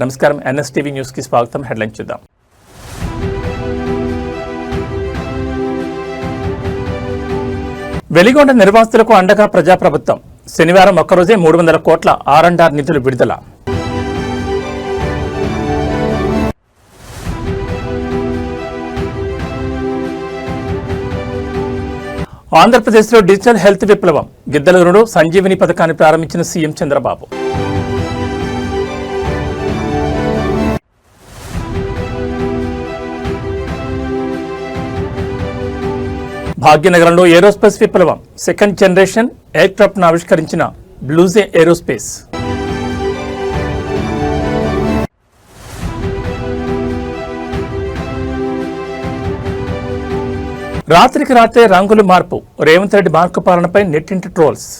నమస్కారం NSTV news కి స్వాగతం. హెడ్లైన్ చూద్దాం. వెలిగొండ నిర్వాసితులకు అండగా ప్రజాప్రభుత్వం. శనివారం ఒక్కరోజే 300 కోట్ల R&R నిధులు విడుదల. ఆంధ్రప్రదేశ్లో డిజిటల్ హెల్త్ విప్లవం. గిద్దలూరులో సంజీవిని పథకాన్ని ప్రారంభించిన సీఎం చంద్రబాబు. భాగ్యనగరంలో ఏరోస్పేస్ విప్లవం. సెకండ్ జనరేషన్ ఎయిర్ క్రాఫ్ట్ను ఆవిష్కరించిన బ్లూజే ఏరోస్పేస్. రాత్రికి రాత్రే రంగులు మార్పు. రేవంత్ రెడ్డి మార్కు పాలనపై నెట్టింటి ట్రోల్స్.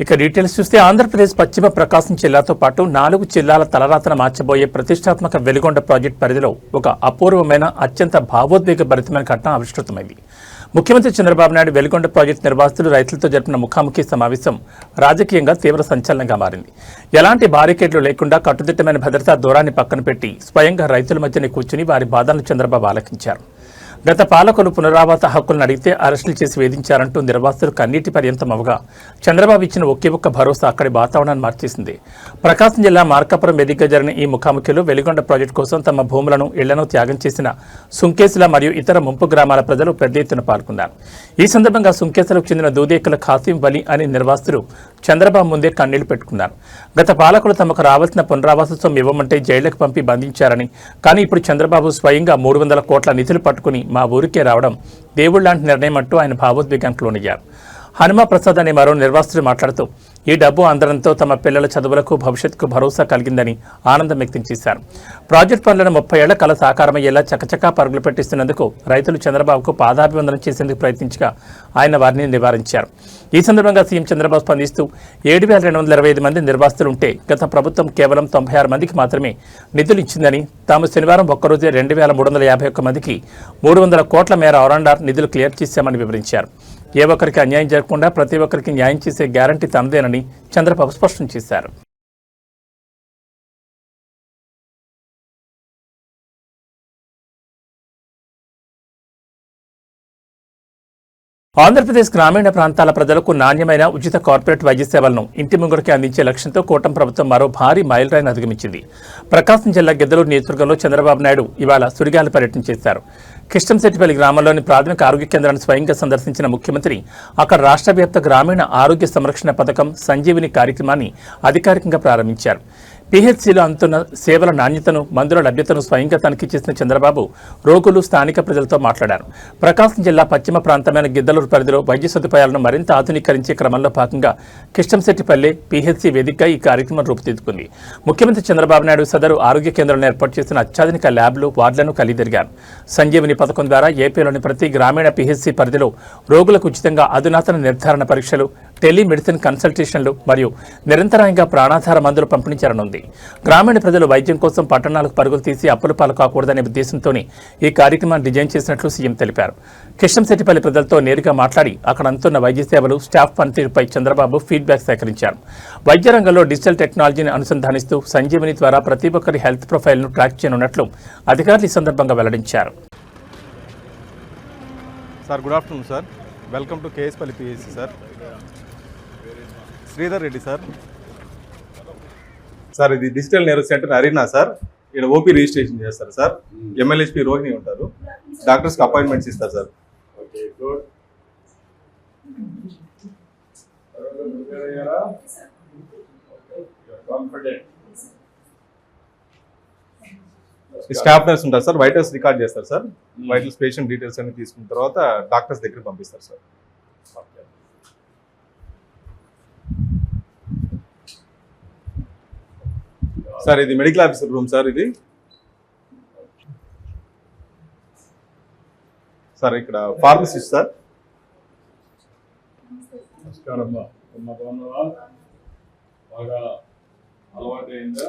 ఇక డీటెయిల్స్ చూస్తే ఆంధ్రప్రదేశ్ పశ్చిమ ప్రకాశం జిల్లాతో పాటు 4 జిల్లాల తలరాతన మార్చబోయే ప్రతిష్టాత్మక వెలిగొండ ప్రాజెక్టు పరిధిలో ఒక అపూర్వమైన అత్యంత భావోద్వేగభరితమైన ఘటన ఆవిష్కృతమైంది. ముఖ్యమంత్రి చంద్రబాబు నాయుడు వెలిగొండ ప్రాజెక్టు నిర్వాసితులు రైతులతో జరిపిన ముఖాముఖి సమావేశం రాజకీయంగా తీవ్ర సంచలనంగా మారింది. ఎలాంటి బారికేడ్లు లేకుండా కట్టుదిట్టమైన భద్రతా దూరాన్ని పక్కన పెట్టి స్వయంగా రైతుల మధ్యనే కూర్చుని వారి బాధలను చంద్రబాబు ఆలకించారు. గత పాలకులు పునరావాస హక్కులను అడిగితే అరెస్టులు చేసి వేధించారంటూ నిర్వాసితులు కన్నీటి పర్యంతం అవగా చంద్రబాబు ఇచ్చిన ఒకే ఒక్క భరోసా అక్కడి వాతావరణాన్ని మార్చేసింది. ప్రకాశం జిల్లా మార్కాపురం వేదికగా జరిగిన ఈ ముఖాముఖిలో వెలిగొండ ప్రాజెక్టు కోసం తమ భూములను ఇళ్లను త్యాగం చేసిన సుంకేసుల మరియు ఇతర ముంపు గ్రామాల ప్రజలు పెద్ద ఎత్తున పాల్గొన్నారు. ఈ సందర్భంగా సుంకేసులకు చెందిన దూదేకుల ఖాసిం వలి అనే నిర్వాసితులు చంద్రబాబు ముందే కన్నీళ్లు పెట్టుకున్నారు. గత పాలకులు తమకు రావాల్సిన పునరావాస సొమ్ము ఇవ్వమంటే జైలుకు పంపి బంధించారని, కానీ ఇప్పుడు చంద్రబాబు స్వయంగా 300 కోట్ల నిధులు పట్టుకుని మా ఊరికే రావడం దేవుళ్లాంటి నిర్ణయం అంటూ ఆయన భావోద్వేగానికి లోనయ్యారు. హనుమ ప్రసాద్ అనే మరో నిర్వాసితులు మాట్లాడుతూ ఈ డబ్బు అందడంతో తమ పిల్లల చదువులకు భవిష్యత్తుకు భరోసా కలిగిందని ఆనందం వ్యక్తం చేశారు. ప్రాజెక్టు పనులను 30 ఏళ్ల కల సాకారమయ్యేలా చకచకా పరుగులు పెట్టిస్తున్నందుకు రైతులు చంద్రబాబుకు పాదాభివందనం చేసేందుకు ప్రయత్నించగా ఆయన వారిని నివారించారు. ఈ సందర్భంగా సీఎం చంద్రబాబు స్పందిస్తూ 7,225 మంది నిర్వాసితులు ఉంటే గత ప్రభుత్వం కేవలం 96 మందికి మాత్రమే నిధులు ఇచ్చిందని, తాము శనివారం ఒక్కరోజే 2,351 మందికి 300 కోట్ల మేర R&R నిధులు క్లియర్ చేశామని వివరించారు. ఏ ఒక్కరికి అన్యాయం జరగకుండా ప్రతి ఒక్కరికి న్యాయం చేసే గ్యారంటీ తమదేనని చంద్రబాబు స్పష్టం చేశారు. ఆంధ్రప్రదేశ్ గ్రామీణ ప్రాంతాల ప్రజలకు నాణ్యమైన ఉచిత కార్పొరేట్ వైద్య సేవలను ఇంటి ముంగడికి అందించే లక్ష్యంతో కూటమి ప్రభుత్వం మరో భారీ మైలురాయిని అధిగమించింది. ప్రకాశం జిల్లా గిద్దలూరు నియోజకవర్గంలో చంద్రబాబు నాయుడు ఇవాళ సుడిగాలి పర్యటన చేశారు. కిష్టంశెట్టిపల్లి గ్రామంలోని ప్రాథమిక ఆరోగ్య కేంద్రాన్ని స్వయంగా సందర్శించిన ముఖ్యమంత్రి అక్కడ రాష్ట్ర వ్యాప్త గ్రామీణ ఆరోగ్య సంరక్షణ పథకం సంజీవిని కార్యక్రమాన్ని అధికారికంగా ప్రారంభించారు. పీహెచ్సీలో అందుతున్న సేవల నాణ్యతను, మందుల లభ్యతను స్వయంగా తనిఖీ చేసిన చంద్రబాబు రోగులు, స్థానిక ప్రజలతో మాట్లాడారు. ప్రకాశం జిల్లా పశ్చిమ ప్రాంతమైన గిద్దలూరు పరిధిలో వైద్య సదుపాయాలను మరింత ఆధునీకరించే క్రమంలో భాగంగా కిష్టంశెట్టిపల్లి పీహెచ్సీ వేదికగా ఈ కార్యక్రమం రూపుదిద్దుకుంది. ముఖ్యమంత్రి చంద్రబాబు నాయుడు సదరు ఆరోగ్య కేంద్రంలో ఏర్పాటు చేసిన అత్యాధునిక ల్యాబ్లు, వార్డులను కలిదిరిగారు. సంజీవిని పథకం ద్వారా ఏపీలోని ప్రతి గ్రామీణ పీహెచ్సీ పరిధిలో రోగులకు ఉచితంగా అధునాతన నిర్ధారణ పరీక్షలు, టెలిమెడిసిన్ కన్సల్టేషన్లు మరియు నిరంతరాయంగా ప్రాణాధార మందులు పంపిణీ చేరనుంది. గ్రామీణ ప్రజలు వైద్యం కోసం పట్టణాలకు పరుగులు తీసి అప్పుల పాలు కాకూడదనే ఉద్దేశంతోనే ఈ కార్యక్రమాన్ని డిజైన్ చేసినట్లు సీఎం తెలిపారు. కిష్టంశెట్టిపల్లి ప్రజలతో నేరుగా మాట్లాడి అక్కడ అందుతున్న వైద్య సేవలు, స్టాఫ్ పనితీరుపై చంద్రబాబు ఫీడ్బ్యాక్ సేకరించారు. వైద్య రంగంలో డిజిటల్ టెక్నాలజీని అనుసంధానిస్తూ సంజీవని ద్వారా ప్రతి ఒక్కరి హెల్త్ ప్రొఫైల్ను ట్రాక్ చేయనున్నట్లు అధికారులు ఈ సందర్భంగా వెల్లడించారు. Sir, good afternoon sir. Welcome to KS Palli PHC sir. Sridhar Reddy sir. Sir, ఇది digital nerve centre arena sir. ఇక్కడ ఓపీ రిజిస్ట్రేషన్ చేస్తారు సార్. MLHP రోహిణి ఉంటారు. డాక్టర్స్కి అపాయింట్మెంట్స్ ఇస్తారు సార్. స్టాఫ్ నర్స్ ఉంటారు సార్. వైటల్స్ రికార్డ్ చేస్తారు సార్. వైటల్స్ పేషెంట్ డీటెయిల్స్ అన్ని తీసుకున్న తర్వాత డాక్టర్స్ దగ్గర పంపిస్తారు సార్. సార్, ఇది మెడికల్ ఆఫీసర్ రూమ్ సార్. ఇది సార్ ఇక్కడ ఫార్మసిస్ట్ సార్. బాగా అలవాటైందా?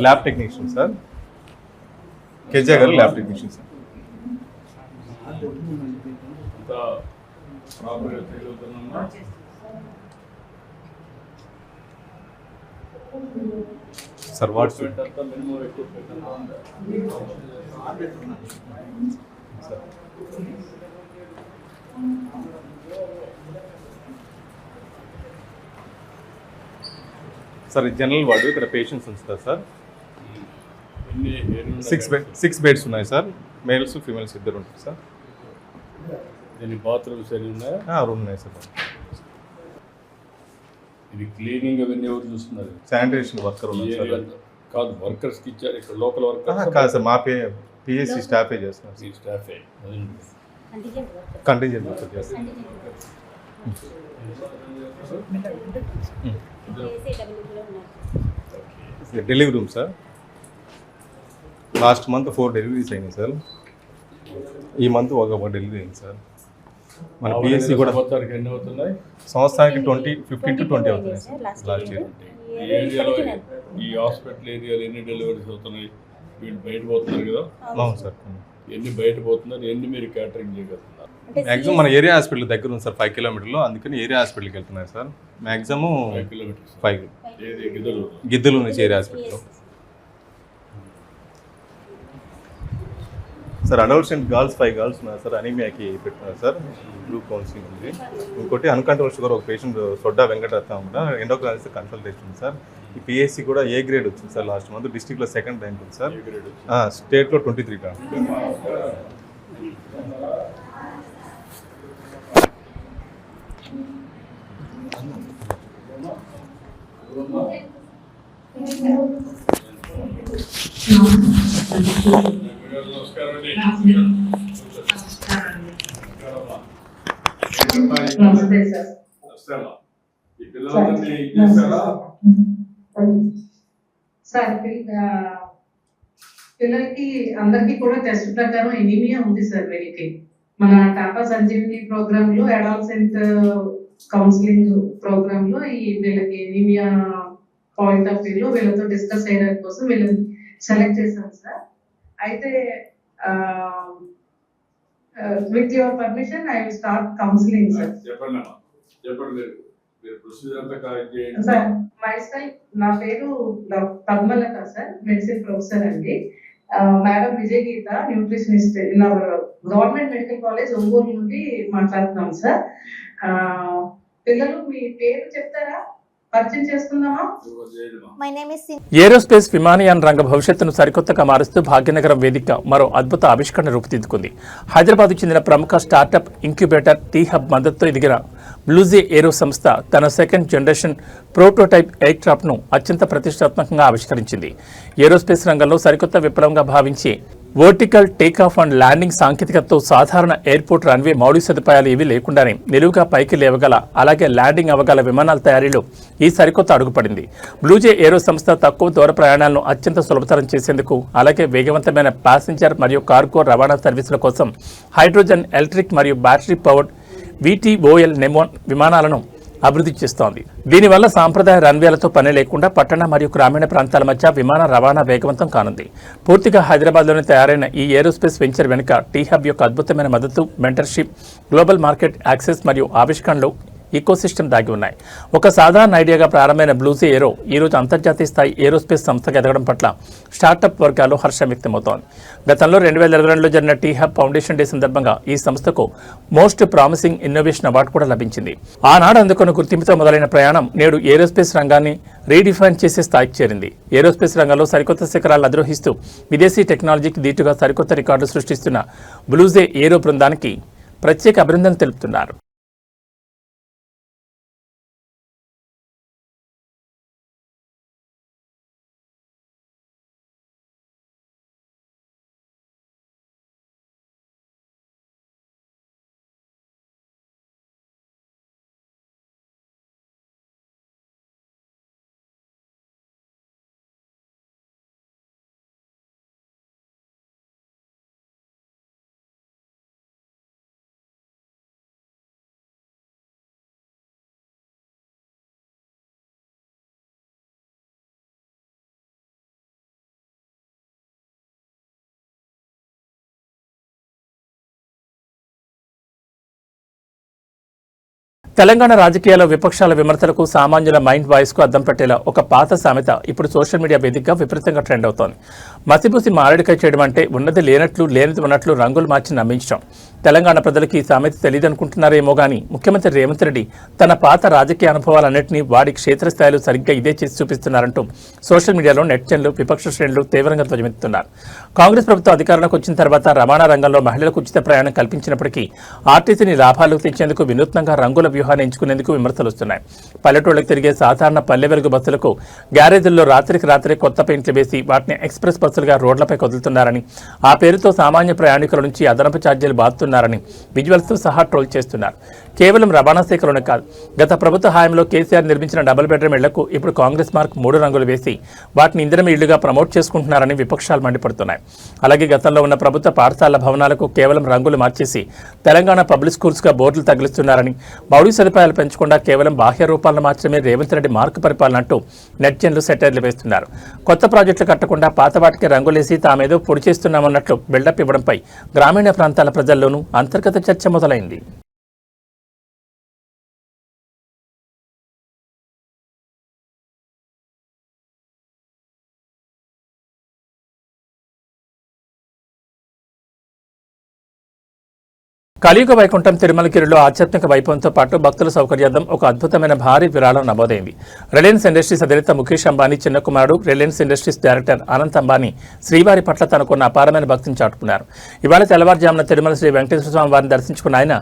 Lab technician sir. కేజే గారు ల్యాబ్ టెక్నీషియన్ సార్. అంతా ప్రాపర్గా చేయగలుగుతున్నామా? సార్ వాట్స్ అంతా మినిమం ఎక్విప్మెంట్ అంతా ఉందా? సార్ జనరల్ వార్డు ఇక్కడ పేషెంట్స్ ఉంచుతారు సార్. ఎన్ని 6 బెడ్స్ ఉన్నాయి సార్. మేల్స్ ఫీమేల్స్ ఇద్దరు ఉంటారు సార్. దీని బాత్రూమ్స్ ఎన్ని ఉన్నాయా? రూమ్ ఉన్నాయి సార్. ఇది క్లీనింగ్ అవన్నీ ఎవరు చూస్తున్నారు? శానిటేషన్ వర్కర్ ఈ ఉన్నారు ఏరియా సార్. అంతా కాదు, వర్కర్స్కి ఇచ్చారు ఇక్కడ లోకల్ వర్కర్స్ కాదు సార్, మా పిఎస్సి స్టాఫే చేస్తున్నారు ఈ స్టాఫే. కంటింజెంట్ వర్కర్ చేస్తారు. Delivery room sir. Last month 4 deliveries అయినాయి సార్. ఈ మంత్ ఒక డెలివరీ అయింది సార్. మన పిఎస్సి కూడా సంవత్సరానికి ఎన్ని అవుతున్నాయి? సంవత్సరానికి 15 to 20 అవుతుంది సార్ లాస్ట్ ఇయర్. ఈ ఏరియాలో ఈ హాస్పిటల్ ఏరియాలో ఎన్ని డెలివరీస్ అవుతున్నాయి? వీళ్ళు బయట పోతున్నారు కదా, అవును సార్. ఎన్ని బయట పోతున్నారు, ఎన్ని మీరు క్యాటరింగ్ చేయగలుగుతున్నారు? మ్యాక్సిమం మన ఏరియా హాస్పిటల్ దగ్గర ఉంది సార్, 5 కిలోమీటర్లో. అందుకని ఏరియా హాస్పిటల్కి వెళ్తున్నాయి సార్. మ్యాక్సిమం 5 కిలోమీటర్స్ 5 ఏది గిద్దలు? గిద్దలు నుంచి area hospital sir. Adults and girls 5 girls ఉన్నారు సార్. అనీమియాకి పెట్టున్నారు సార్. గ్రూప్ కౌన్సిలింగ్ ఉంది. ఇంకోటి అన్కంట్రోల్ షుగర్ ఒక పేషెంట్ సొడ్డా వెంకటరత్నం కూడా ఎండోక్రైనాలజిస్ట్ కన్సల్టేషన్ ఉంది సార్. ఈ పిఎస్సి కూడా ఏ గ్రేడ్ వచ్చింది సార్. లాస్ట్ మంత్ డిస్ట్రిక్ట్లో 2nd ర్యాంక్ ఉంది సార్. స్టేట్లో 23 కా. నమస్కారం అండి. నమస్తే సార్. నమస్కారం. ఈ పిల్లలందరినీ చేస్తారా? సార్ పిల్లలకి అందరికీ కూడా టెస్ట్ ప్రకారం ఎనీమియా ఉంది సార్. వీళ్ళకి మన టాటా సంజీవిని ప్రోగ్రామ్ లో అడాల్సెంట్ కౌన్సిలింగ్ ప్రోగ్రామ్ లో ఈ వీళ్ళకి ఎనీమియా పాయింట్ ఆఫ్ వ్యూ లో వీళ్ళతో డిస్కస్ చేయడానికి కోసం వీళ్ళని సెలెక్ట్ చేశాం సార్. అయితే with your permission I will start counselling sir. చెప్పండి అమ్మా, చెప్పండి. మీరు ప్రొసీజర్ అంతా కరెక్ట్ చేయండి సార్. నా పేరు పద్మలత సార్, మెడిసిన్ ప్రొఫెసర్ అండి. Madam Vijay Geetha, nutritionist in our government medical college Ongole నుండి మాట్లాడుతున్నాం సార్. పిల్లలు మీ పేరు చెప్తారా? పరిచయం చేసుకుందామా? ఏరోస్పేస్ విమానయాన రంగ భవిష్యత్తును సరికొత్తగా మారుస్తూ భాగ్యనగరం వేదిక మరో అద్భుత ఆవిష్కరణ రూపుదిద్దుకుంది. హైదరాబాద్కు చెందిన ప్రముఖ స్టార్టప్ ఇంక్యుబేటర్ టీ-హబ్ మద్దతుతో ఎదిగిన బ్లూజే ఏరో సంస్థ తన 2nd జనరేషన్ ప్రోటోటైప్ ఎయిర్క్రాఫ్ట్ను అత్యంత ప్రతిష్టాత్మకంగా ఆవిష్కరించింది. ఏరోస్పేస్ రంగంలో సరికొత్త విప్లవంగా భావించి వర్టికల్ టేకాఫ్ అండ్ ల్యాండింగ్ సాంకేతికతతో సాధారణ ఎయిర్పోర్ట్ రన్వే మౌలిక సదుపాయాలు ఏవీ లేకుండానే నిలువుగా పైకి లేవగల, అలాగే ల్యాండింగ్ అవ్వగల విమానాల తయారీలో ఈ సరికొత్త అడుగుపడింది. బ్లూజే ఏరో సంస్థ తక్కువ దూర ప్రయాణాలను అత్యంత సులభతరం చేసేందుకు, అలాగే వేగవంతమైన ప్యాసింజర్ మరియు కార్గో రవాణా సర్వీసుల కోసం హైడ్రోజన్, ఎలక్ట్రిక్ మరియు బ్యాటరీ పవర్డ్ VTOL నెమోన్ విమానాలను అభివృద్ధి చేస్తోంది. దీనివల్ల సాంప్రదాయ రన్వేలతో పని లేకుండా పట్టణ మరియు గ్రామీణ ప్రాంతాల మధ్య విమాన రవాణా వేగవంతం కానుంది. పూర్తిగా హైదరాబాద్లోనే తయారైన ఈ ఏరోస్పేస్ వెంచర్ వెనుక టీ-హబ్ యొక్క అద్భుతమైన మద్దతు, మెంటర్షిప్, గ్లోబల్ మార్కెట్ యాక్సెస్ మరియు ఆవిష్కరణలు ఈకోసిస్టమ్ దాగి ఉన్నాయి. ఒక సాధారణ ఐడియాగా ప్రారంభమైన బ్లూజే ఏరో ఈరోజు అంతర్జాతీయ స్థాయి ఏరోస్పేస్ సంస్థగా ఎదగడం పట్ల స్టార్టప్ వర్గాల్లో హర్షం వ్యక్తమవుతోంది. గతంలో 2022లో జరిగిన టీ-హబ్ ఫౌండేషన్ డే సందర్భంగా ఈ సంస్థకు మోస్ట్ ప్రామిసింగ్ ఇన్నోవేషన్ అవార్డు కూడా లభించింది. ఆనాడు అందుకున్న గుర్తింపుతో మొదలైన ప్రయాణం నేడు ఏరోస్పేస్ రంగాన్ని రీడిఫైన్ చేసే స్థాయికి చేరింది. ఏరోస్పేస్ రంగంలో సరికొత్త శిఖరాలను అధిరోహిస్తూ విదేశీ టెక్నాలజీకి దీటుగా సరికొత్త రికార్డులు సృష్టిస్తున్న బ్లూజే ఏరో బృందానికి ప్రత్యేక అభినందనలు తెలుపుతున్నారు. తెలంగాణ రాజకీయాల్లో విపక్షాల విమర్శలకు సామాన్యుల మైండ్ వాయిస్కు అద్దం పెట్టేలా ఒక పాత సామెత ఇప్పుడు సోషల్ మీడియా వేదికగా విపరీతంగా ట్రెండ్ అవుతోంది. మసిబూసి మారేడుకాయ చేయడం అంటే ఉన్నది లేనట్లు లేనిది ఉన్నట్లు రంగులు మార్చి నమ్మించడం. తెలంగాణ ప్రజలకు ఈ సామెత తెలియదనుకుంటున్నారేమో గానీ ముఖ్యమంత్రి రేవంత్ రెడ్డి తన పాత రాజకీయ అనుభవాలన్నింటినీ వాడి క్షేత్రస్థాయిలో సరిగ్గా ఇదే చేసి చూపిస్తున్నారంటూ సోషల్ మీడియాలో నెటిజన్లు విపక్ష శ్రేణులు తీవ్రంగా ధ్వజమెత్తుతున్నారు. కాంగ్రెస్ ప్రభుత్వం అధికారంలోకి వచ్చిన తర్వాత రవాణా రంగంలో మహిళలకు ఉచిత ప్రయాణం కల్పించినప్పటికీ ఆర్టీసీని లాభాలకు తెచ్చేందుకు వినూత్నంగా రంగుల వ్యూహాన్ని ఎంచుకునేందుకు విమర్శలు వస్తున్నాయి. పల్లెటూళ్లకు తిరిగే సాధారణ పల్లె వెలుగు బస్సులకు గ్యారేజీల్లో రాత్రికి రాత్రి కొత్త పెయింట్లు వేసి వాటిని ఎక్స్ప్రెస్ బస్సులుగా రోడ్లపై కదులుతున్నారని, ఆ పేరుతో సామాన్య ప్రయాణికుల నుంచి అదనపు ఛార్జీలు బాదుతున్నారని విజువల్స్తో సహా ట్రోల్ చేస్తున్నారు. కేవలం రవాణా శాఖలోనే కాదు, గత ప్రభుత్వ హయాంలో కేసీఆర్ నిర్మించిన డబుల్ బెడ్రూమ్ ఇళ్లకు ఇప్పుడు కాంగ్రెస్ మార్క్ 3 రంగులు వేసి వాటిని ఇందిరమ ఇళ్లుగా ప్రమోట్ చేసుకుంటున్నారని విపక్షాలు మండిపడుతున్నాయి. అలాగే గతంలో ఉన్న ప్రభుత్వ పాఠశాలల భవనాలకు కేవలం రంగులు మార్చేసి తెలంగాణ పబ్లిక్ స్కూల్స్గా బోర్డులు తగిలిస్తున్నారని, మౌలిక సదుపాయాలు పెంచకుండా కేవలం బాహ్య రూపాలను మాత్రమే రేవంత్ రెడ్డి మార్కు పరిపాలన అంటూ నెటిజన్లు సెటైర్లు వేస్తున్నారు. కొత్త ప్రాజెక్టులు కట్టకుండా పాత వాటికి రంగులేసి తామేదో పొడి చేస్తున్నామన్నట్లు బిల్డప్ ఇవ్వడంపై గ్రామీణ ప్రాంతాల ప్రజల్లోనూ అంతర్గత చర్చ మొదలైంది. కలియుగ వైకుంఠం తిరుమలగిరిలో ఆధ్యాత్మిక వైభవంతో పాటు భక్తుల సౌకర్యార్థం ఒక అద్భుతమైన భారీ విరాళం నమోదైంది. రిలయన్స్ ఇండస్ట్రీస్ అధినేత ముఖేష్ అంబానీ చిన్న కుమారుడు Reliance industries director Anant Ambani శ్రీవారి పట్ల తనకున్న అపారమైన భక్తిని చాటుకున్నారు. ఇవాళ తెల్లవారుజామున తిరుమల శ్రీ వెంకటేశ్వర స్వామి వారిని దర్శించుకున్న ఆయన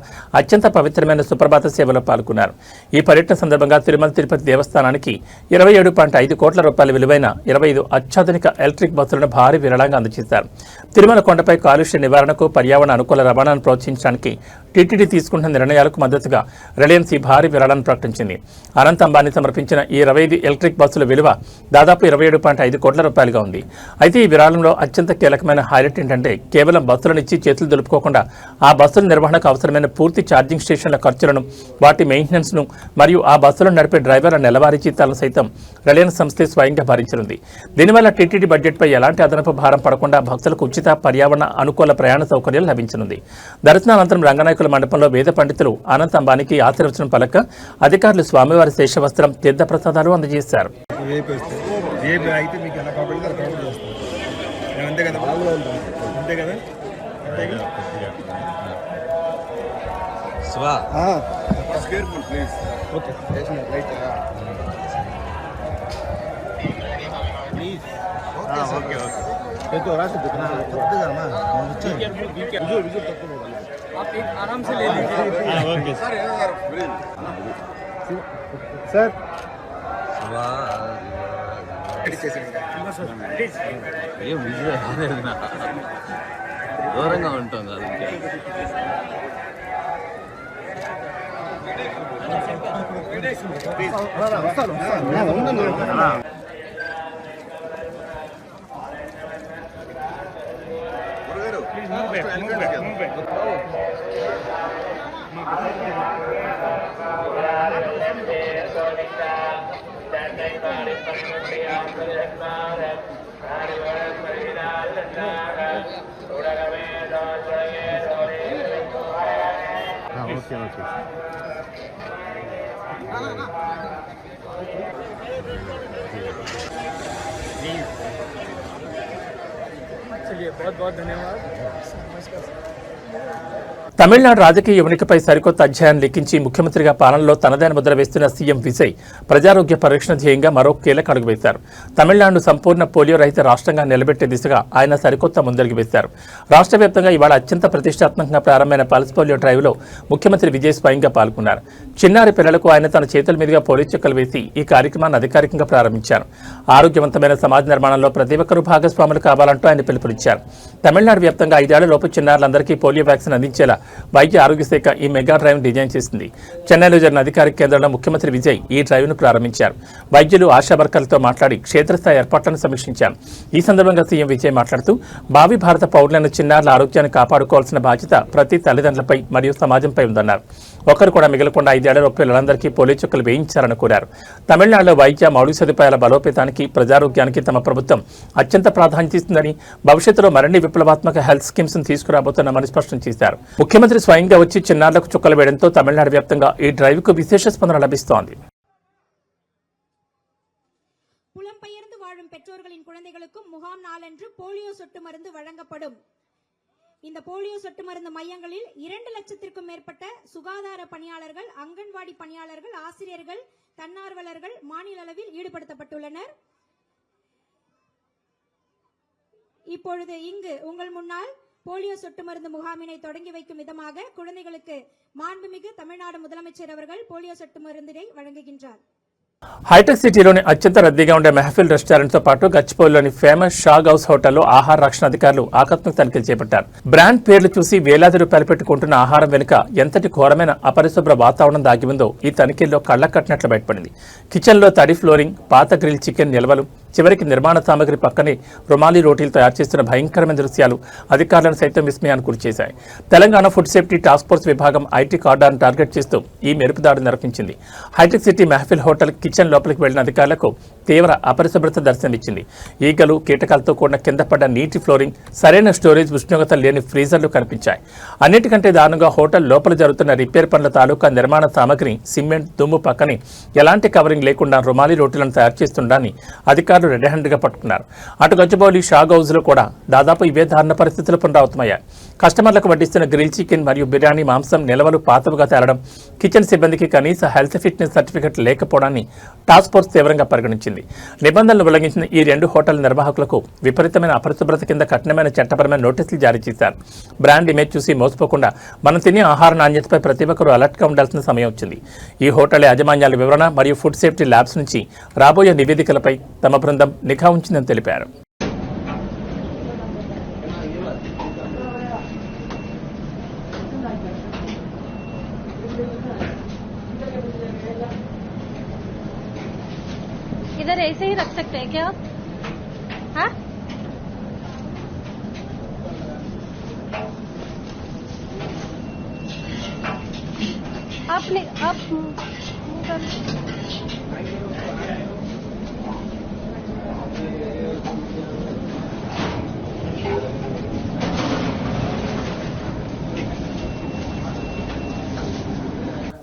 అత్యంత పవిత్రమైన సుప్రభాత సేవలో పాల్గొన్నారు. ఈ పర్యటన సందర్భంగా తిరుమల తిరుపతి దేవస్థానానికి 27.5 కోట్ల రూపాయల విలువైన 25 అత్యాధునిక ఎలక్ట్రిక్ బస్సులను భారీ విరాళంగా అందజేశారు. తిరుమల కొండపై కాలుష్య నివారణకు, పర్యావరణ అనుకూల రవాణాను ప్రోత్సహించడానికి టీటీడీ తీసుకుంటున్న నిర్ణయాలకు మద్దతుగా రిలయన్స్ ఈ భారీ విరాళాన్ని ప్రకటించింది. అనంత్ అంబానీ సమర్పించిన ఈ 25 ఎలక్ట్రిక్ బస్సుల విలువ దాదాపు 27.5 కోట్ల రూపాయలుగా ఉంది. అయితే ఈ విరాళంలో అత్యంత కీలకమైన హైలైట్ ఏంటంటే కేవలం బస్సులనిచ్చి చేతులు దులుపుకోకుండా ఆ బస్సుల నిర్వహణకు అవసరమైన పూర్తి ఛార్జింగ్ స్టేషన్ల ఖర్చులను, వాటి మెయింటెనెన్స్ను మరియు ఆ బస్సులను నడిపే డ్రైవర్ల నెలవారీ జీతాలను సైతం రిలయన్స్ సంస్థే స్వయంగా భరించనుంది. దీనివల్ల టీటీడీ బడ్జెట్పై ఎలాంటి అదనపు భారం పడకుండా భక్తులకు ఉచిత, పర్యావరణ అనుకూల ప్రయాణ సౌకర్యాలు లభించనుంది. దర్శనానంతరం రంగనాయకుల మండపంలో వేద పండితులు అనంత్ అంబానీకి ఆశీర్వచనం పలక అధికారులు స్వామివారి శేషవస్త్రం, తీర్థప్రసాదాలు అందజేశారు. आराम से ले लीजिए सर। దూరంగా ఉంటాం కాదు चलिए बहुत बहुत धन्यवाद। తమిళనాడు రాజకీయ ఉనికిపై సరికొత్త అధ్యాయాన్ని లిఖించి ముఖ్యమంత్రిగా పాలనలో తనదైన ముద్ర వేస్తున్న సీఎం విజయ్ ప్రజారోగ్య పరిరక్షణ ధ్యేయంగా మరో కీలక అడుగు వేశారు. తమిళనాడును సంపూర్ణ పోలియో రహిత రాష్ట్రంగా నిలబెట్టే దిశగా ఆయన సరికొత్త ముందడుగు వేశారు. రాష్ట్ర వ్యాప్తంగా ఇవాళ అత్యంత ప్రతిష్టాత్మకంగా ప్రారంభమైన పల్స్ పోలియో డ్రైవ్లో ముఖ్యమంత్రి విజయ్ స్వయంగా పాల్గొన్నారు. చిన్నారి పిల్లలకు ఆయన తన చేతుల మీదుగా పోలియో చుక్కలు వేసి ఈ కార్యక్రమాన్ని అధికారికంగా ప్రారంభించారు. ఆరోగ్యవంతమైన సమాజ నిర్మాణంలో ప్రతి ఒక్కరూ భాగస్వాములు కావాలంటూ ఆయన పిలుపునిచ్చారు. తమిళనాడు వ్యాప్తంగా 5 ఏళ్లలోపు చిన్నారులందరికీ పోలియో వ్యాక్సిన్ అందించేలా వైద్య ఆరోగ్య శాఖ ఈ మెగా డ్రైవ్ డిజైన్ చేసింది. చెన్నైలో జరిగిన అధికారిక కేంద్రంలో ముఖ్యమంత్రి విజయ్ ఈ డ్రైవ్ను ప్రారంభించారు. వైద్యులు, ఆశా వర్కర్లతో మాట్లాడి క్షేత్రస్థాయి ఏర్పాట్లను సమీక్షించారు. ఈ సందర్భంగా సీఎం విజయ్ మాట్లాడుతూ భావి భారత పౌరులైన చిన్నారుల ఆరోగ్యాన్ని కాపాడుకోవాల్సిన బాధ్యత ప్రతి తల్లిదండ్రులపై మరియు సమాజంపై ఉందన్నారు. ఒకరు కూడా మిగలకుండా 5 ఏళ్లలోపు పిల్లలందరికీ పోలియో చుక్కలు వేయించారని కోరారు. తమిళనాడులో వైద్య మౌలిక సదుపాయాల బలోపేతానికి, ప్రజారోగ్యానికి తమ ప్రభుత్వం అత్యంత ప్రాధాన్యత ఇస్తుందని, భవిష్యత్తులో మరిన్ని విప్లవాత్మక హెల్త్ స్కీమ్స్ తీసుకురాబోతున్నామని స్పష్టం స్పష్టం చేశారు. ముఖ్యమంత్రి స్వయంగా వచ్చి చిన్నారులకు చుక్కలు వేయడంతో తమిళనాడు వ్యాప్తంగా ఈ డ్రైవ్కు విశేష స్పందన లభిస్తోంది. புலம்பெயர்ந்து வாழும் பெற்றோர்களின் குழந்தைகளுக்கும் முகாம் நாளன்று போலியோ சொட்டு மருந்து வழங்கப்படும். இந்த போலியோ சொட்டு மருந்து மையங்களில் 2 லட்சத்திற்கும் மேற்பட்ட சுகாதார பணியாளர்கள், அங்கன்வாடி பணியாளர்கள், ஆசிரியர்கள், தன்னார்வலர்கள் மாநில அளவில் ஈடுபடுத்தப்பட்டுள்ளனர். இப்பொழுது இங்கு உங்கள் முன்னால் போலியோ சொட்டு மருந்து முகாமினை தொடங்கி வைக்கும் விதமாக குழந்தைகளுக்கு மாண்புமிகு தமிழ்நாடு முதலமைச்சர் அவர்கள் போலியோ சொட்டு மருந்தினை வழங்குகின்றார். హైటెక్ సిటీలోని అత్యంత రద్దీగా ఉండే మెహఫిల్ రెస్టారెంట్తో పాటు గచ్చిబౌలిలోని ఫేమస్ షాగ్ హౌస్ హోటల్లో ఆహార రక్షణ అధికారులు ఆకస్మిక తనిఖీలు చేపట్టారు. బ్రాండ్ పేర్లు చూసి వేలాది రూపాయలు పెట్టుకుంటున్న ఆహారం వెనుక ఎంతటి ఘోరమైన అపరిశుభ్ర వాతావరణం దాగి ఉందో ఈ తనిఖీల్లో కళ్లకు కట్టినట్లు బయటపడింది. కిచెన్లో తడి ఫ్లోరింగ్, పాత గ్రిల్ చికెన్ నిల్వలు, చివరికి నిర్మాణ సామగ్రి పక్కనే రుమాలి రోటీలు తయారు చేస్తున్న భయంకరమైన దృశ్యాలు అధికారులను సైతం విస్మయానికి గురిచేశాయి. Telangana food safety task force విభాగం ఐటీ కార్డర్ను టార్గెట్ చేస్తూ ఈ మెరుపు దాడి నిర్వహించింది. Hitech city Mehfil hotel kitchen లోపలికి వెళ్లిన అధికారులకు తీవ్ర అపరిశుభ్రత దర్శనమిచ్చింది. ఈగలు, కీటకాలతో కూడిన కింద పడ్డ నీటి ఫ్లోరింగ్, సరైన స్టోరేజ్, ఉష్ణోగ్రత లేని ఫ్రీజర్లు కనిపించాయి. అన్నిటికంటే దారుణంగా హోటల్ లోపల జరుగుతున్న రిపేర్ పనుల తాలూకా నిర్మాణ సామగ్రి, సిమెంట్, దుమ్ము పక్కనే ఎలాంటి కవరింగ్ లేకుండా రుమాలి రోటీలను తయారు చేస్తుండని అధికారులు రెడ్ హ్యాండ్గా పట్టుకున్నారు. అటు గచ్చిబౌలి షాగ్ హౌస్ లో కూడా దాదాపు ఇవే దారుణ పరిస్థితులు పునరావృతమయ్యాయి. కస్టమర్లకు వడ్డిస్తున్న గ్రిల్ చికెన్ మరియు బిర్యానీ మాంసం నిల్వలు పాతవుగా తేలడం, కిచెన్ సిబ్బందికి కనీస హెల్త్ ఫిట్నెస్ సర్టిఫికెట్ లేకపోవడాన్ని టాస్క్ ఫోర్స్ తీవ్రంగా పరిగణించింది. నిబంధనలు ఉల్లంఘించిన ఈ 2 హోటల్ నిర్వాహకులకు విపరీతమైన అపరిశుభ్రత కింద కఠినమైన చట్టపరమైన నోటీసులు జారీ చేశారు. బ్రాండ్ ఇమేజ్ చూసి మోసపోకుండా మనం తినే ఆహార నాణ్యతపై ప్రతి ఒక్కరూ అలర్ట్గా ఉండాల్సిన సమయం వచ్చింది. ఈ హోటల్ యాజమాన్యాల వివరణ మరియు ఫుడ్ సేఫ్టీ ల్యాబ్స్ నుంచి రాబోయే నివేదికలపై తమ బృందం నిఘా ఉంచిందని తెలిపారు. इधर ऐसे ही रख सकते हैं क्या? हाँ? आपने आप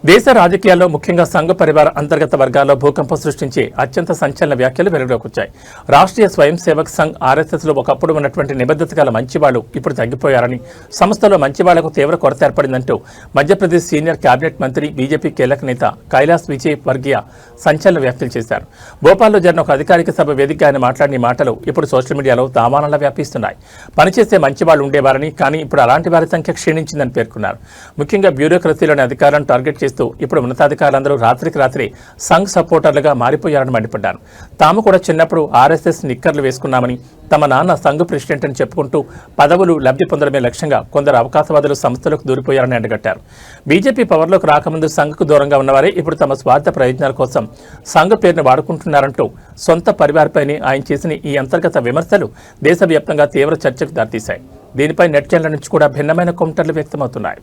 దేశ రాజకీయాల్లో ముఖ్యంగా సంఘ పరివార అంతర్గత వర్గాల్లో భూకంపం సృష్టించి అత్యంత సంచలన వ్యాఖ్యలు వెలుగులోకి వచ్చాయి. రాష్ట్రీయ స్వయం సేవక్ సంఘ్ ఆర్ఎస్ఎస్లో ఒకప్పుడు ఉన్నటువంటి నిబద్ధత గల మంచివాళ్లు ఇప్పుడు తగ్గిపోయారని, సంస్థలో మంచివాళ్లకు తీవ్ర కొరత ఏర్పడిందంటూ మధ్యప్రదేశ్ సీనియర్ కేబినెట్ మంత్రి, బీజేపీ కీలక నేత కైలాస్ విజయ్ వర్గీయ సంచలన వ్యాఖ్యలు చేశారు. భోపాల్లో జరిగిన ఒక అధికారిక సభ వేదికగా ఆయన మాట్లాడిన మాటలు ఇప్పుడు సోషల్ మీడియాలో దామానంలా వ్యాపిస్తున్నాయి. పనిచేసే మంచివాళ్లు ఉండేవారని, కానీ ఇప్పుడు అలాంటి వారి సంఖ్య క్షీణించిందని పేర్కొన్నారు. ముఖ్యంగా బ్యూరోక్రసీలోని అధికారాలను టార్గెట్ చేస్తూ ఇప్పుడు ఉన్నతాధికారులందరూ రాత్రికి రాత్రి సంఘ్ సపోర్టర్లుగా మారిపోయారని మండిపడ్డారు. తాము కూడా చిన్నప్పుడు ఆర్ఎస్ఎస్ నిక్కర్లు వేసుకున్నామని, తమ నాన్న సంఘ్ ప్రెసిడెంట్ అని చెప్పుకుంటూ పదవులు, లబ్ధి పొందడమే లక్ష్యంగా కొందరు అవకాశవాదులు సంస్థలకు దూరిపోయారని ఎండగట్టారు. బీజేపీ పవర్లోకి రాకముందు సంఘ్కు దూరంగా ఉన్నవారే ఇప్పుడు తమ స్వార్థ ప్రయోజనాల కోసం సంఘ్ పేరును వాడుకుంటున్నారంటూ సొంత పరివారపైనే ఆయన చేసిన ఈ అంతర్గత విమర్శలు దేశవ్యాప్తంగా తీవ్ర చర్చకు దారితీశాయి. దీనిపై నెట్జన్ల నుంచి కూడా భిన్నమైన కౌంటర్లు వ్యక్తమవుతున్నాయి.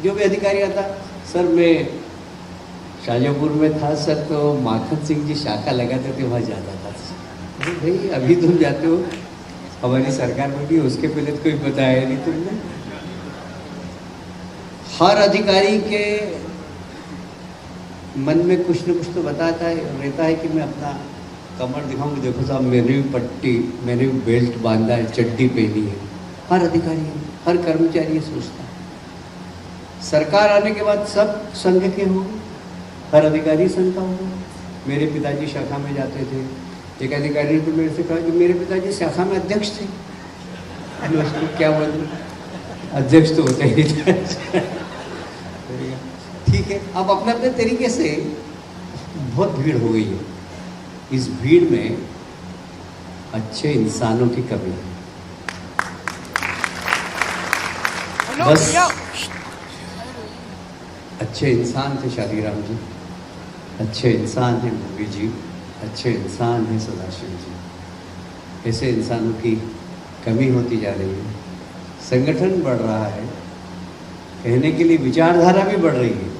जो भी अधिकारी आता सर, मैं शाहजहाँपुर में था सर, तो माखन सिंह जी शाखा लगाते थे, वहाँ जाता था। अरे भाई अभी तुम जाते हो, हमारी सरकार बनी, उसके पहले तो कोई बताया नहीं तुमने। हर अधिकारी के मन में कुछ न कुछ तो बताता है, रहता है कि मैं अपना कमर दिखाऊंगा, देखो साहब मैंने भी पट्टी, मैंने भी बेल्ट बांधा है, चड्डी पहनी है। हर अधिकारी, हर कर्मचारी ये सोचता है। सरकार आने के बाद सब संघ के होंगे, हर अधिकारी संघ का होगा। मेरे पिताजी शाखा में जाते थे, एक अधिकारी ने तो मेरे से कहा कि मेरे पिताजी शाखा में अध्यक्ष थे। मैं उसको क्या बोलूं, अध्यक्ष तो होता ही था। ठीक है, अब अपने अपने तरीके से बहुत भीड़ हो गई है। इस भीड़ में अच्छे इंसानों की कमी है। बस अच्छे इंसान थे शादीराम जी, अच्छे इंसान हैं मोदी जी, अच्छे इंसान हैं सदाशिव जी। ऐसे इंसानों की कमी होती जा रही है। संगठन बढ़ रहा है, कहने के लिए विचारधारा भी बढ़ रही है,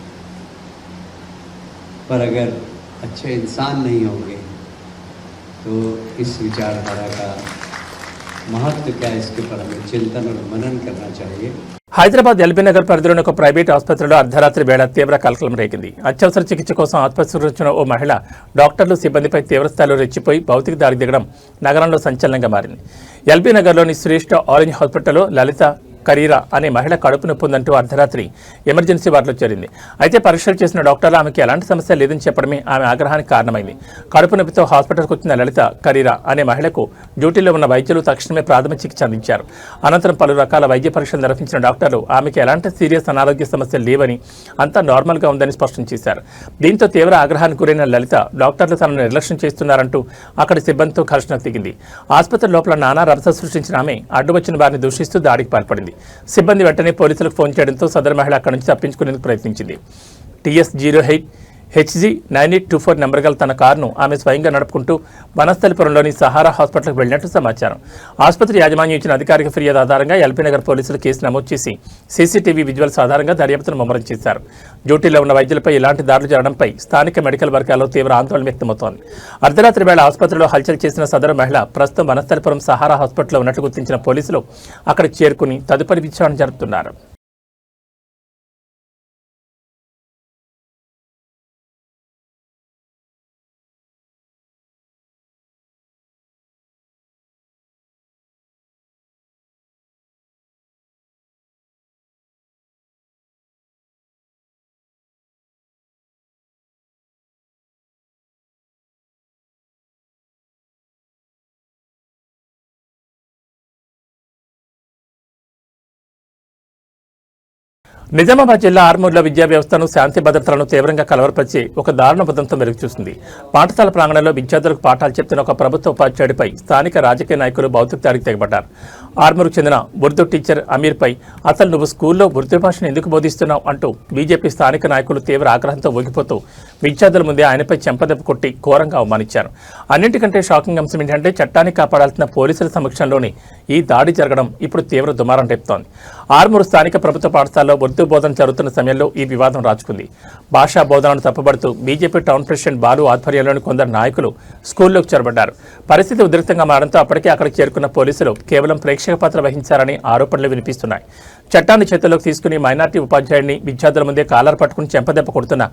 पर अगर अच्छे इंसान नहीं होंगे तो इस विचारधारा का महत्व क्या है इसके पर हमें चिंतन और मनन करना चाहिए। హైదరాబాద్ ఎల్బీ నగర్ పరిధిలోని ఒక ప్రైవేట్ ఆసుపత్రిలో అర్ధరాత్రి వేళ తీవ్ర కలకలం రేగింది. అత్యవసర చికిత్స కోసం ఆసుపత్రికి వచ్చిన ఓ మహిళ డాక్టర్లు సిబ్బందిపై తీవ్రస్థాయిలో రెచ్చిపోయి భౌతిక దాడి దిగడం నగరంలో సంచలనంగా మారింది. ఎల్బీ నగర్లోని శ్రేష్ఠ ఆరెంజ్ హాస్పిటల్లో లలిత కరీరా అనే మహిళ కడుపు నొప్పి ఉందంటూ అర్ధరాత్రి ఎమర్జెన్సీ వార్డులో చేరింది. అయితే పరీక్షలు చేసిన డాక్టర్లు ఆమెకి ఎలాంటి సమస్య లేదని చెప్పడమే ఆమె ఆగ్రహానికి కారణమైంది. కడుపు నొప్పితో హాస్పిటల్కి వచ్చిన లలిత కరీరా అనే మహిళకు డ్యూటీలో ఉన్న వైద్యులు తక్షణమే ప్రాథమిక చికిత్స అందించారు. అనంతరం పలు రకాల వైద్య పరీక్షలు నిర్వహించిన డాక్టర్లు ఆమెకి ఎలాంటి సీరియస్ అనారోగ్య సమస్యలు లేవని, అంతా నార్మల్గా ఉందని స్పష్టం చేశారు. దీంతో తీవ్ర ఆగ్రహానికి గురైన లలిత డాక్టర్లు తనను నిర్లక్ష్యం చేస్తున్నారంటూ అక్కడి సిబ్బందితో ఘర్షణకు దిగింది. ఆసుపత్రి లోపల నానా రభస సృష్టించిన ఆమె అడ్డు వచ్చిన వారిని దూషిస్తూ దాడికి పాల్పడింది. సిబ్బంది వెంటనే పోలీసులకు ఫోన్ చేయడంతో సదరు మహిళ అక్కడి నుంచి తప్పించుకునేందుకు ప్రయత్నించింది. TS08 HG 9824 నెంబర్ గల తన కారును ఆమె స్వయంగా నడుపుకుంటూ వనస్థలిపురంలోని సహారా హాస్పిటల్కి వెళ్లినట్టు సమాచారం. ఆసుపత్రి యాజమాన్యం ఇచ్చిన అధికారిక ఫిర్యాదు ఆధారంగా ఎల్బీ నగర్ పోలీసులు కేసు నమోదు చేసి సీసీటీవీ విజువల్స్ ఆధారంగా దర్యాప్తును ముమ్మరం చేశారు. డ్యూటీలో ఉన్న వైద్యులపై ఇలాంటి దాడులు జరగడంపై స్థానిక మెడికల్ వర్గాల్లో తీవ్ర ఆందోళన వ్యక్తమవుతోంది. అర్ధరాత్రి వేళ ఆసుపత్రిలో హల్చల్ చేసిన సదరు మహిళ ప్రస్తుతం వనస్థలిపురం సహారా హాస్పిటల్లో ఉన్నట్టు గుర్తించిన పోలీసులు అక్కడికి చేరుకుని తదుపరి విచారణ జరుపుతున్నారు. నిజామాబాద్ జిల్లా ఆర్మూర్లో విద్యా వ్యవస్థను, శాంతి భద్రతలను తీవ్రంగా కలవరపరిచి ఒక దారుణ ఉదంతం వెలుగుచూసింది. పాఠశాల ప్రాంగణంలో విద్యార్థులకు పాఠాలు చెప్తున్న ఒక ప్రభుత్వ ఉపాధ్యాయుడిపై స్థానిక రాజకీయ నాయకులు భౌతిక దాడికి తెగబడ్డారు. ఆర్మూర్కు చెందిన ఉర్దూ టీచర్ అమీర్పై అసలు నువ్వు స్కూల్లో ఉర్దూ భాషను ఎందుకు బోధిస్తున్నావు అంటూ బీజేపీ స్థానిక నాయకులు తీవ్ర ఆగ్రహంతో ఊగిపోతూ విద్యార్థుల ముందే ఆయనపై చెంపదెబ్బ కొట్టి ఘోరంగా అవమానించారు. అన్నింటికంటే షాకింగ్ అంశం ఏంటంటే చట్టాన్ని కాపాడాల్సిన పోలీసుల సమక్షంలోనే ఈ దాడి జరగడం ఇప్పుడు తీవ్ర దుమారం రేపుతోంది. ఆర్మూరు స్థానిక ప్రభుత్వ పాఠశాలలో ఉర్దూ బోధన జరుగుతున్న సమయంలో ఈ వివాదం రాజుకుంది. భాషా బోధనను తప్పుబడుతూ బీజేపీ టౌన్ ప్రెసిడెంట్ బాలు ఆధ్వర్యంలోని కొందరు నాయకులు స్కూల్లోకి చొరబడ్డారు. పరిస్థితి ఉద్రిక్తంగా మారడంతో అప్పటికే అక్కడికి చేరుకున్న పోలీసులు కేవలం ప్రేక్షక పాత్ర వహించారని ఆరోపణలు వినిపిస్తున్నాయి. చట్టాన్ని చేతుల్లోకి తీసుకుని మైనార్టీ ఉపాధ్యాయుడిని విద్యార్థుల ముందే కాలర్ పట్టుకుని చెంపదెబ్బ కొడుతున్న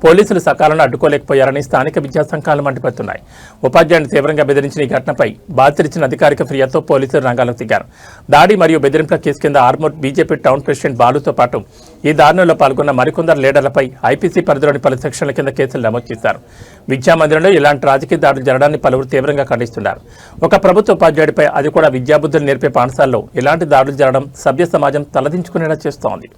పోలీసులు సకాలంలో అడ్డుకోలేకపోయారని స్థానిక విద్యా సంఘాలు మండిపడుతున్నాయి. ఉపాధ్యాయుడిని తీవ్రంగా బెదిరించిన ఈ ఘటనపై బాధితులిచ్చిన అధికారిక ఫిర్యాదుతో పోలీసులు రంగాలకు దిగారు. దాడి మరియు బెదిరింపుల కేసు కింద ఆర్మూర్ బీజేపీ టౌన్ ప్రెసిడెంట్ బాలుతో పాటు ఈ దారుణంలో పాల్గొన్న మరికొందరు లీడర్లపై ఐపీసీ పరిధిలోని పలు సెక్షన్ల కింద కేసులు నమోదు చేశారు. విద్యామందిరంలో ఇలాంటి రాజకీయ దాడులు జరగడాన్ని పలువురు తీవ్రంగా ఖండిస్తున్నారు. ఒక ప్రభుత్వ ఉపాధ్యాయుడిపై, అది కూడా విద్యాబుద్ధులు నేర్పే పాఠశాలలో ఇలాంటి దాడులు జరగడం సభ్య సమాజం తలదించుకునేలా చేస్తోంది.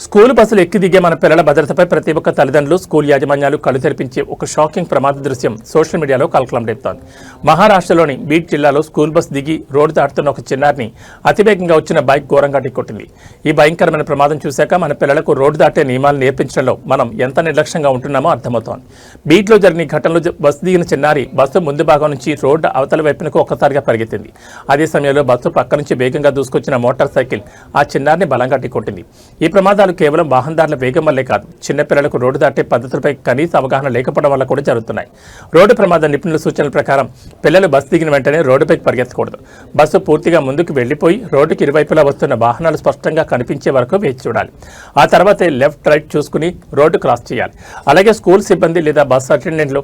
స్కూల్ బస్సులు ఎక్కి దిగే మన పిల్లల భద్రతపై ప్రతి ఒక్క తల్లిదండ్రులు, స్కూల్ యాజమాన్యాలు కళ్ళు తెరిపించే ఒక షాకింగ్ ప్రమాద దృశ్యం సోషల్ మీడియాలో కలకలం రేపుతోంది. మహారాష్ట్రలోని బీడ్ జిల్లాలో స్కూల్ బస్ దిగి రోడ్డు దాటుతున్న ఒక చిన్నారిని అతివేగంగా వచ్చిన బైక్ ఘోరంగా ఢీకొట్టింది. ఈ భయంకరమైన ప్రమాదం చూశాక మన పిల్లలకు రోడ్డు దాటే నియమాలు నేర్పించడంలో మనం ఎంత నిర్లక్ష్యంగా ఉంటున్నామో అర్థమవుతోంది. బీడ్లో జరిగిన ఈ ఘటనలో బస్సు దిగిన చిన్నారి బస్సు ముందు భాగం నుంచి రోడ్డు అవతల వైపునకు ఒక్కసారిగా పరిగెత్తింది. అదే సమయంలో బస్సు పక్క నుంచి వేగంగా దూసుకొచ్చిన మోటార్ సైకిల్ ఆ చిన్నారిని బలంగా ఢీకొట్టింది. ఈ ప్రమాదాలు కేవలం వాహనదారుల వేగం వల్లే కాదు, చిన్నపిల్లలకు రోడ్డు దాటే పద్ధతులపై కనీస అవగాహన లేకపోవడం వల్ల కూడా జరుగుతున్నాయి. రోడ్డు ప్రమాద నిపుణుల సూచనల ప్రకారం పిల్లలు బస్సు దిగిన వెంటనే రోడ్డుపైకి పరిగెత్తకూడదు. బస్సు పూర్తిగా ముందుకు వెళ్లిపోయి రోడ్డుకి ఇరువైపులా వస్తున్న వాహనాలు స్పష్టంగా కనిపించే వరకు వేచి చూడాలి. ఆ తర్వాతే లెఫ్ట్ రైట్ చూసుకుని రోడ్డు క్రాస్ చేయాలి. అలాగే స్కూల్ సిబ్బంది లేదా బస్సు అటెండెంట్లు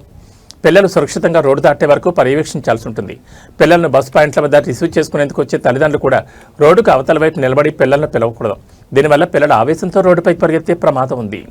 పిల్లలు సురక్షితంగా రోడ్డు దాటే వరకు పర్యవేక్షించాల్సి ఉంటుంది. పిల్లలను బస్ పాయింట్ల వద్ద రిసీవ్ చేసుకునేందుకు వచ్చే తల్లిదండ్రులు కూడా రోడ్డుకు అవతల వైపు నిలబడి పిల్లలను పిలవకూడదు. దీనివల్ల పిల్లల ఆవేశంతో రోడ్డుపై పరిగెత్తే ప్రమాదం ఉంది.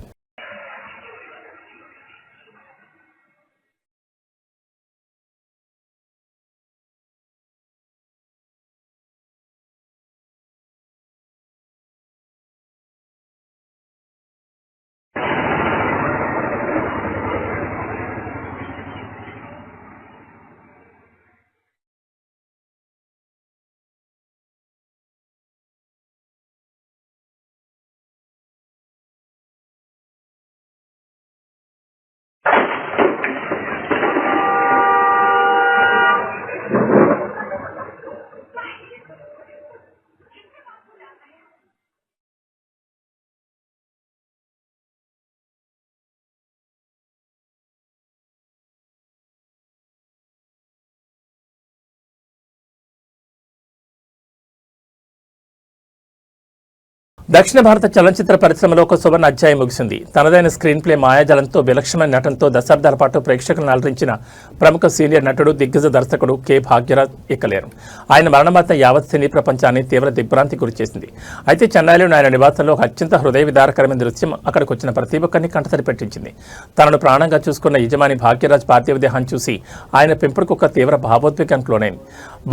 దక్షిణ భారత చలనచిత్ర పరిశ్రమలో ఒక సువర్ణ అధ్యాయం ముగిసింది. తనదైన స్క్రీన్ ప్లే, మాయాజాలంతో, విలక్షణమైన నటనతో దశాబ్దాల పాటు ప్రేక్షకులను అలరించిన ప్రముఖ సీనియర్ నటుడు, దిగ్గజ దర్శకుడు కె. భాగ్యరాజ్ ఇక్కలేరు. ఆయన మరణవార్త యావత్ సినీ ప్రపంచాన్ని తీవ్ర దిగ్భ్రాంతి గురిచేసింది. అయితే చెన్నైలోని ఆయన నివాసంలో ఒక అత్యంత హృదయ విదారకరమైన దృశ్యం అక్కడికి వచ్చిన ప్రతి ఒక్కరిని కంటతడి పెట్టించింది. తనను ప్రాణంగా చూసుకున్న యజమాని భాగ్యరాజ్ పార్థివ దేహాన్ని చూసి ఆయన పెంపుడు కుక్క తీవ్ర భావోద్వేగానికి లోనైంది.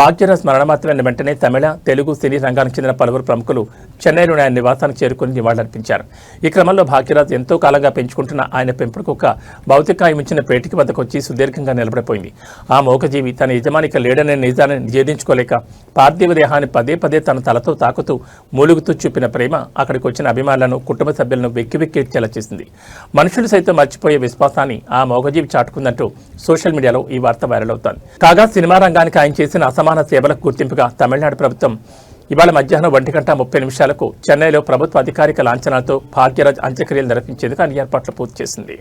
భాగ్యరాజ్ మరణవార్త వెంటనే తమిళ, తెలుగు సినీ రంగానికి చెందిన పలువురు ప్రముఖులు చెన్నైలోని ఆయన నివాసానికి చేరుకుని నివాళులర్పించారు. ఈ క్రమంలో భాగ్యరాజ్ ఎంతో కాలంగా పెంచుకుంటున్న ఆయన పెంపుడు కుక్క భౌతికాయమించిన పేటికి వద్దకు వచ్చి సుదీర్ఘంగా నిలబడిపోయింది. ఆ మోగజీవి తన యజమానికి లేడనే నిజాన్ని నిషేధించుకోలేక పార్థివ దేహాన్ని పదే పదే తన తలతో తాకుతూ మూలుగుతూ చూపిన ప్రేమ అక్కడికి వచ్చిన అభిమానులను, కుటుంబ సభ్యులను వెక్కి వెక్కిచ్చేలా చేసింది. మనుషులు సైతం మర్చిపోయే విశ్వాసాన్ని ఆ మోగజీవి చాటుకుందంటూ సోషల్ మీడియాలో ఈ వార్త వైరల్ అవుతోంది. కాగా సినిమా రంగానికి ఆయన చేసిన అసమాన సేవలకు గుర్తింపుగా తమిళనాడు ప్రభుత్వం ఇవాళ మధ్యాహ్నం 1:30 చెన్నైలో ప్రభుత్వ అధికారిక లాంఛనాలతో భాగ్యరాజ్ అంత్యక్రియలు నిర్వహించేందుకు అన్ని ఏర్పాట్లు పూర్తి చేసింది.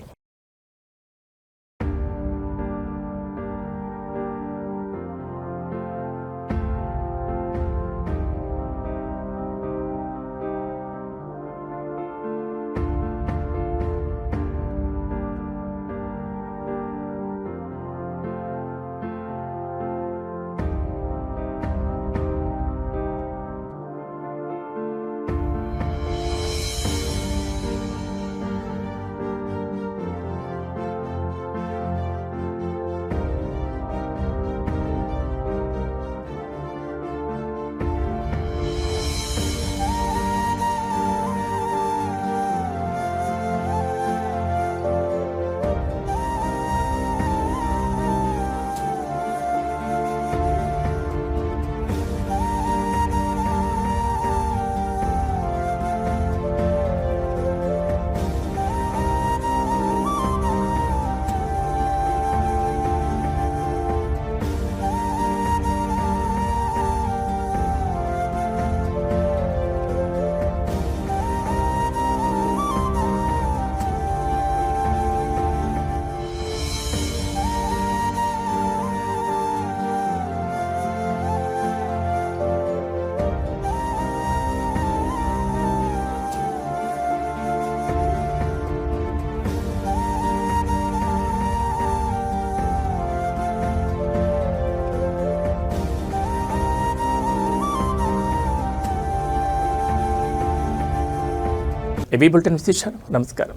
ఏబీ బులెటిన్ విశేషాలు. నమస్కారం.